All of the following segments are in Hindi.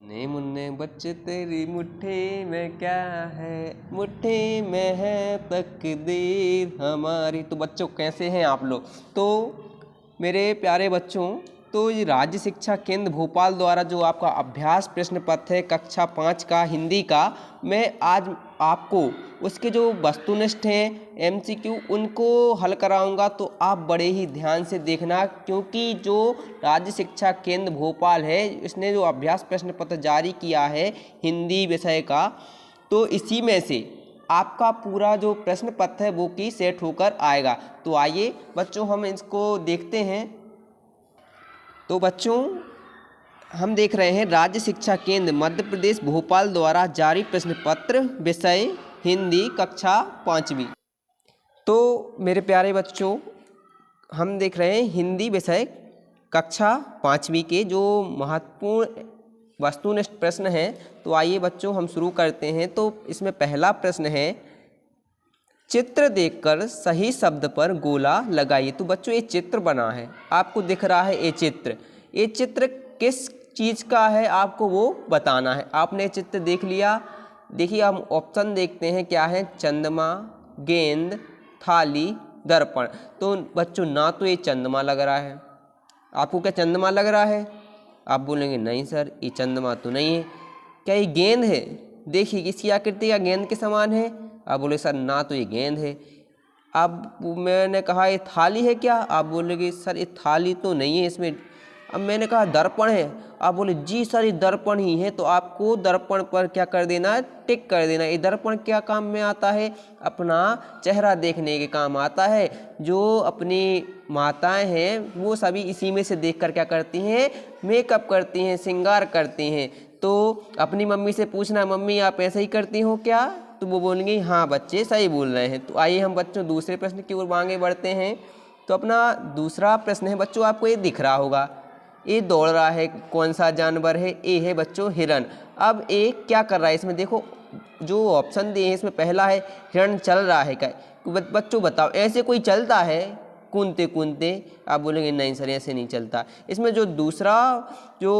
नन्हे मुन्ने बच्चे तेरी मुट्ठी में क्या है, मुट्ठी में है तकदीर हमारी। तो बच्चों कैसे हैं आप लोग? तो मेरे प्यारे बच्चों, तो ये राज्य शिक्षा केंद्र भोपाल द्वारा जो आपका अभ्यास प्रश्न पत्र है कक्षा 5 का हिंदी का, मैं आज आपको उसके जो वस्तुनिष्ठ हैं एमसीक्यू उनको हल कराऊंगा। तो आप बड़े ही ध्यान से देखना, क्योंकि जो राज्य शिक्षा केंद्र भोपाल है इसने जो अभ्यास प्रश्न पत्र जारी किया है हिंदी विषय का, तो इसी में से आपका पूरा जो प्रश्न पत्र है वो की सेट होकर आएगा। तो आइए बच्चों हम इसको देखते हैं। तो बच्चों हम देख रहे हैं राज्य शिक्षा केंद्र मध्य प्रदेश भोपाल द्वारा जारी प्रश्न पत्र विषय हिंदी कक्षा 5वीं। तो मेरे प्यारे बच्चों हम देख रहे हैं हिंदी विषय कक्षा 5वीं के जो महत्वपूर्ण वस्तुनिष्ठ प्रश्न हैं। तो आइए बच्चों हम शुरू करते हैं। तो इसमें पहला प्रश्न है, चित्र देखकर सही शब्द पर गोला लगाइए। तो बच्चों ये चित्र बना है, आपको दिख रहा है ये चित्र किस चीज़ का है आपको वो बताना है। आपने चित्र देख लिया, देखिए हम ऑप्शन देखते हैं क्या है, चंद्रमा, गेंद, थाली, दर्पण। तो बच्चों ना तो ये चंद्रमा लग रहा है, आपको क्या चंद्रमा लग रहा है? आप बोलेंगे नहीं सर ये चंद्रमा तो नहीं है। क्या ये गेंद है? देखिए इसकी आकृति या गेंद के समान है। आप बोले सर ना तो ये गेंद है। अब मैंने कहा ये थाली है क्या? आप बोलेंगे सर ये थाली तो नहीं है इसमें। अब मैंने कहा दर्पण है, आप बोले जी सर ये दर्पण ही है। तो आपको दर्पण पर क्या कर देना है, टिक कर देना। ये दर्पण क्या काम में आता है? अपना चेहरा देखने के काम आता है। जो अपनी माताएं हैं वो सभी इसी में से देखकर क्या करती हैं, मेकअप करती हैं, श्रृंगार करती हैं। तो अपनी मम्मी से पूछना, मम्मी आप ऐसे ही करती हो क्या? तो वो बोलेंगे हाँ बच्चे सही बोल रहे हैं। तो आइए हम बच्चों दूसरे प्रश्न की ओर आगे बढ़ते हैं। तो अपना दूसरा प्रश्न है बच्चों, आपको ये दिख रहा होगा, ये दौड़ रहा है, कौन सा जानवर है? ये है बच्चों हिरन। अब ये क्या कर रहा है? इसमें देखो जो ऑप्शन दिए हैं इसमें पहला है हिरन चल रहा है क्या? बच्चों बताओ ऐसे कोई चलता है कूदते कूदते? आप बोलेंगे नहीं सर ऐसे नहीं चलता। इसमें जो दूसरा जो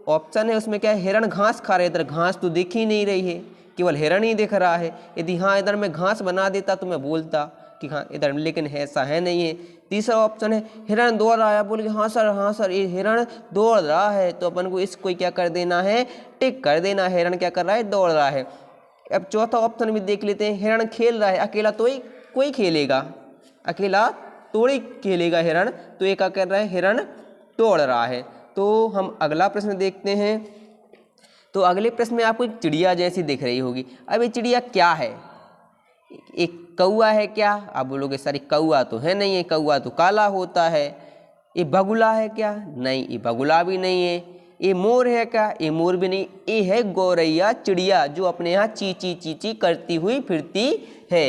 ऑप्शन है उसमें क्या है, हिरन घास खा रहे, इधर घास तो दिख ही नहीं रही है, केवल हिरन ही दिख रहा है। यदि हाँ इधर मैं घास बना देता तो मैं बोलता कि हाँ इधर, लेकिन ऐसा है नहीं है। तीसरा ऑप्शन है हिरन दौड़ रहा है, बोले हाँ सर ये हिरन दौड़ रहा है। तो अपन को इसको क्या कर देना है, टिक कर देना है, हिरन क्या कर रहा है, दौड़ रहा है। अब चौथा ऑप्शन भी देख लेते हैं, हिरन खेल रहा है, अकेला तो ही कोई खेलेगा, अकेला थोड़ी खेलेगा हिरन। तो ये क्या कर रहा है, हिरन दौड़ रहा है। तो हम अगला प्रश्न देखते हैं। तो अगले प्रश्न में आपको एक चिड़िया जैसी दिख रही होगी। अब ये चिड़िया क्या है? एक कौआ है क्या? आप बोलोगे सर कौआ तो है नहीं है, कौआ तो काला होता है। ये बगुला है क्या? नहीं ये बगुला भी नहीं है। ये मोर है क्या? ये मोर भी नहीं। ये है गौरैया चिड़िया जो अपने यहाँ चींची चींची करती हुई फिरती है।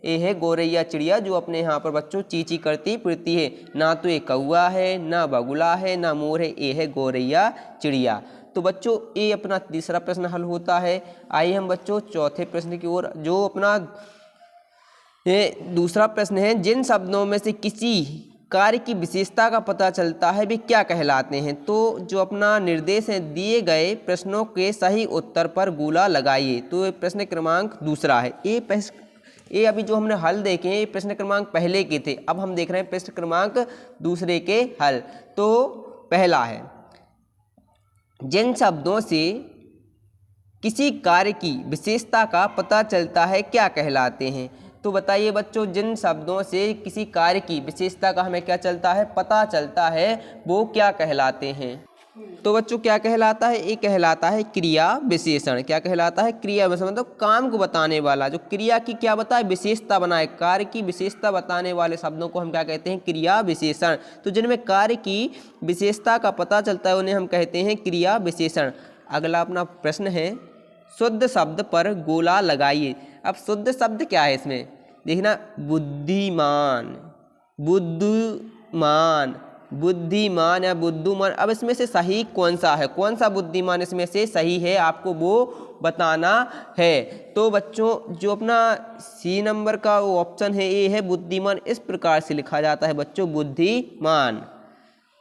ये है गौरैया चिड़िया जो अपने यहाँ पर बच्चों चींची करती फिरती है। ना तो ये कौआ है, ना बगुला है, ना मोर है, ये है गौरैया चिड़िया। तो बच्चों ये अपना तीसरा प्रश्न हल होता है। आइए हम बच्चों चौथे प्रश्न की ओर, जो अपना ये दूसरा प्रश्न है, जिन शब्दों में से किसी कार्य की विशेषता का पता चलता है वे क्या कहलाते हैं? तो जो अपना निर्देश है, दिए गए प्रश्नों के सही उत्तर पर गोला लगाइए। तो ये प्रश्न क्रमांक दूसरा है। ये अभी जो हमने हल देखे हैं ये प्रश्न क्रमांक पहले के थे, अब हम देख रहे हैं प्रश्न क्रमांक दूसरे के हल। तो पहला है, जिन शब्दों से किसी कार्य की विशेषता का पता चलता है क्या कहलाते हैं? तो बताइए बच्चों, जिन शब्दों से किसी कार्य की विशेषता का हमें क्या चलता है, पता चलता है, वो क्या कहलाते हैं? तो बच्चों क्या कहलाता है? ये कहलाता है क्रिया विशेषण। क्या कहलाता है? क्रिया विशेषण, मतलब काम को बताने वाला, जो क्रिया की क्या बताए, विशेषता बनाए, कार्य की विशेषता बताने वाले शब्दों को हम क्या कहते हैं, क्रिया विशेषण। तो जिनमें कार्य की विशेषता का पता चलता है उन्हें हम कहते हैं क्रिया विशेषण। अगला अपना प्रश्न है, शुद्ध शब्द पर गोला लगाइए। अब शुद्ध शब्द क्या है इसमें देखना, बुद्धिमान, बुद्धिमान, बुद्धिमान या बुद्धुमान। अब इसमें से सही कौन सा है, कौन सा बुद्धिमान इसमें से सही है, आपको वो बताना है। तो बच्चों जो अपना सी नंबर का वो ऑप्शन है, ये है बुद्धिमान। इस प्रकार से लिखा जाता है बच्चों, बुद्धिमान।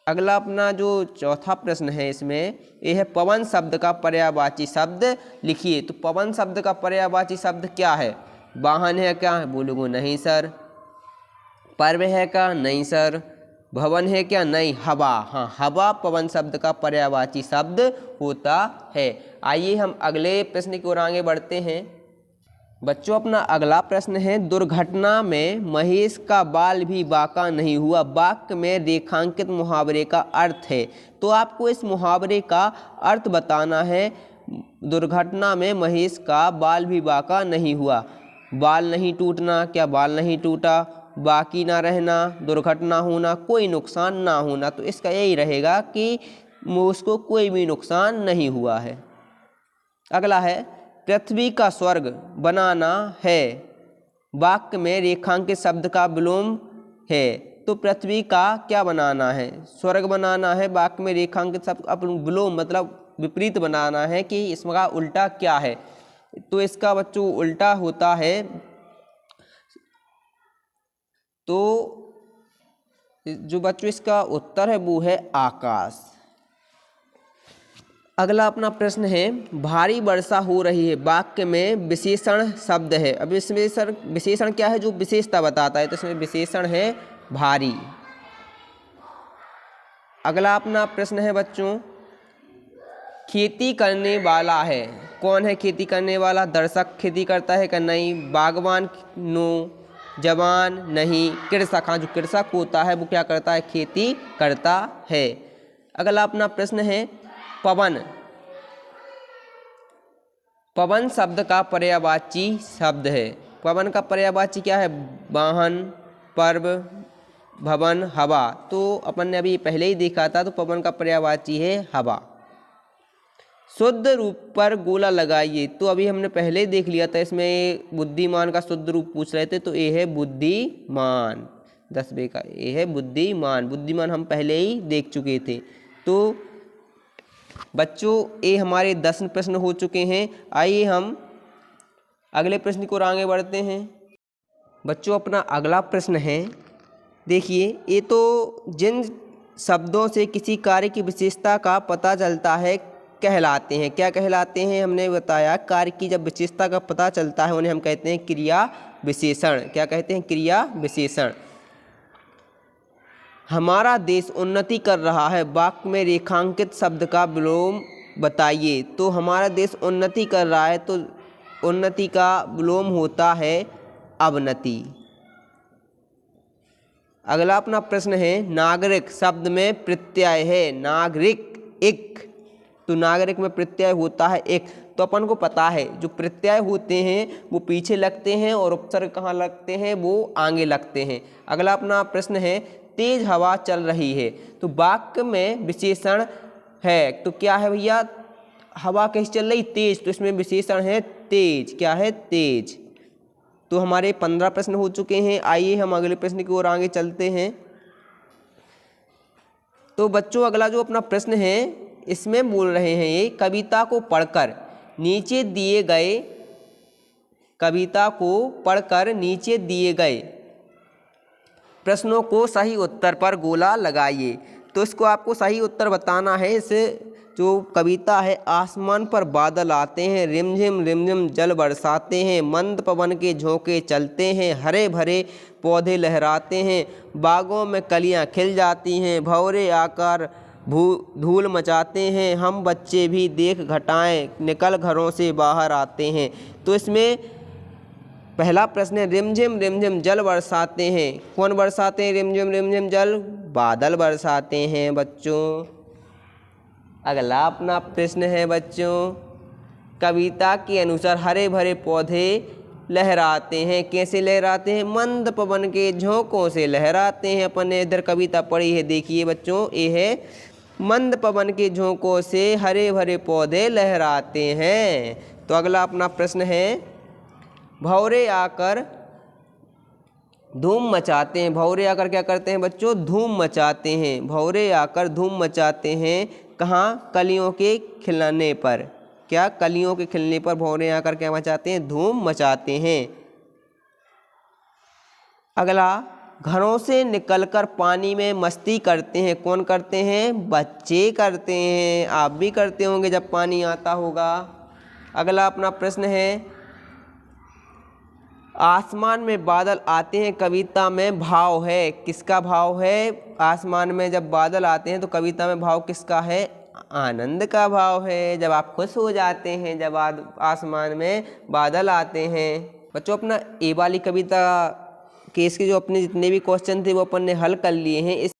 अगला अपना जो चौथा प्रश्न है इसमें ये है पवन शब्द का पर्यायवाची शब्द लिखिए। तो पवन शब्द का पर्यायवाची शब्द क्या है? वाहन है क्या? बोलोगे नहीं सर। पर्व है क्या? नहीं सर। भवन है क्या? नहीं। हवा, हाँ हवा पवन शब्द का पर्यायवाची शब्द होता है। आइए हम अगले प्रश्न की ओर आगे बढ़ते हैं। बच्चों अपना अगला प्रश्न है दुर्घटना में महेश का बाल भी बांका नहीं हुआ वाक्य में रेखांकित मुहावरे का अर्थ है। तो आपको इस मुहावरे का अर्थ बताना है। दुर्घटना में महेश का बाल भी बांका नहीं हुआ। बाल नहीं टूटना, क्या बाल नहीं टूटा? बाकी ना रहना, दुर्घटना होना, कोई नुकसान ना होना। तो इसका यही रहेगा कि उसको कोई भी नुकसान नहीं हुआ है। अगला है पृथ्वी का स्वर्ग बनाना है वाक्य में रेखांकित शब्द का विलोम है। तो पृथ्वी का क्या बनाना है? स्वर्ग बनाना है वाक्य में रेखांकित शब्द का विलोम मतलब विपरीत बनाना है कि इसका उल्टा क्या है। तो इसका बच्चों उल्टा होता है, तो जो बच्चों इसका उत्तर है वो है आकाश। अगला अपना प्रश्न है भारी वर्षा हो रही है वाक्य में विशेषण शब्द है। अब इसमें विशेषण क्या है? जो विशेषता बताता है। तो इसमें विशेषण है भारी। अगला अपना प्रश्न है बच्चों खेती करने वाला है। कौन है खेती करने वाला? दर्शक खेती करता है क्या? नहीं। बागवान? नो। जवान? नहीं। कृषक, हाँ जो कृषक होता है वो क्या करता है? खेती करता है। अगला अपना प्रश्न है पवन। पवन शब्द का पर्यायवाची शब्द है। पवन का पर्यायवाची क्या है? वाहन, पर्व, भवन, हवा। तो अपन ने अभी पहले ही देखा था। तो पवन का पर्यायवाची है हवा। शुद्ध रूप पर गोला लगाइए। तो अभी हमने पहले ही देख लिया था। इसमें बुद्धिमान का शुद्ध रूप पूछ रहे थे। तो ये है बुद्धिमान। 10वें का ये है बुद्धिमान। बुद्धिमान हम पहले ही देख चुके थे। तो बच्चों ये हमारे 10 प्रश्न हो चुके हैं। आइए हम अगले प्रश्न को आगे बढ़ते हैं। बच्चों अपना अगला प्रश्न है, देखिए ये तो जिन शब्दों से किसी कार्य की विशेषता का पता चलता है कहलाते हैं। क्या कहलाते हैं? हमने बताया कार्य की जब विशेषता का पता चलता है उन्हें हम कहते हैं क्रिया विशेषण। क्या कहते हैं? क्रिया विशेषण। हमारा देश उन्नति कर रहा है वाक्य में रेखांकित शब्द का विलोम बताइए। तो हमारा देश उन्नति कर रहा है तो उन्नति का विलोम होता है अवनति। अगला अपना प्रश्न है नागरिक शब्द में प्रत्यय है नागरिक एक। तो नागरिक में प्रत्यय होता है एक। तो अपन को पता है जो प्रत्यय होते हैं वो पीछे लगते हैं और उपसर्ग कहाँ लगते हैं? वो आगे लगते हैं। अगला अपना प्रश्न है तेज हवा चल रही है। तो वाक्य में विशेषण है। तो क्या है भैया? हवा कैसे चल रही? तेज। तो इसमें विशेषण है तेज। क्या है? तेज। तो हमारे 15 प्रश्न हो चुके हैं। आइए हम अगले प्रश्न की ओर आगे चलते हैं। तो बच्चों अगला जो अपना प्रश्न है इसमें बोल रहे हैं ये कविता को पढ़कर नीचे दिए गए प्रश्नों को सही उत्तर पर गोला लगाइए। तो इसको आपको सही उत्तर बताना है। इसे जो कविता है आसमान पर बादल आते हैं रिमझिम जल बरसाते हैं मंद पवन के झोंके चलते हैं हरे भरे पौधे लहराते हैं बागों में कलियां खिल जाती हैं भंवरे आकर धूल मचाते हैं हम बच्चे भी देख घटाएं निकल घरों से बाहर आते हैं। तो इसमें पहला प्रश्न है रिमझिम जल बरसाते हैं। कौन बरसाते हैं रिमझिम जल? बादल बरसाते हैं बच्चों। अगला अपना प्रश्न है बच्चों कविता के अनुसार हरे भरे पौधे लहराते हैं। कैसे लहराते हैं? मंद पवन के झोंकों से लहराते हैं। अपन ने इधर कविता पढ़ी है, देखिए बच्चों ये है मंद पवन के झोंकों से हरे भरे पौधे लहराते हैं। तो अगला अपना प्रश्न है भंवरे आकर धूम मचाते हैं। भंवरे आकर क्या करते हैं बच्चों? धूम मचाते हैं। भंवरे आकर धूम मचाते हैं कहाँ? कलियों के खिलने पर। क्या? कलियों के खिलने पर भंवरे आकर क्या मचाते हैं? धूम मचाते हैं। अगला घरों से निकलकर पानी में मस्ती करते हैं। कौन करते हैं? बच्चे करते हैं। आप भी करते होंगे जब पानी आता होगा। अगला अपना प्रश्न है, आसमान में बादल आते हैं कविता में भाव है। किसका भाव है? आसमान में जब बादल आते हैं तो कविता में भाव किसका है? आनंद का भाव है। जब आप खुश हो जाते हैं जब आसमान में बादल आते हैं। बच्चों अपना ए वाली कविता केस के जो अपने जितने भी क्वेश्चन थे वो अपन ने हल कर लिए हैं।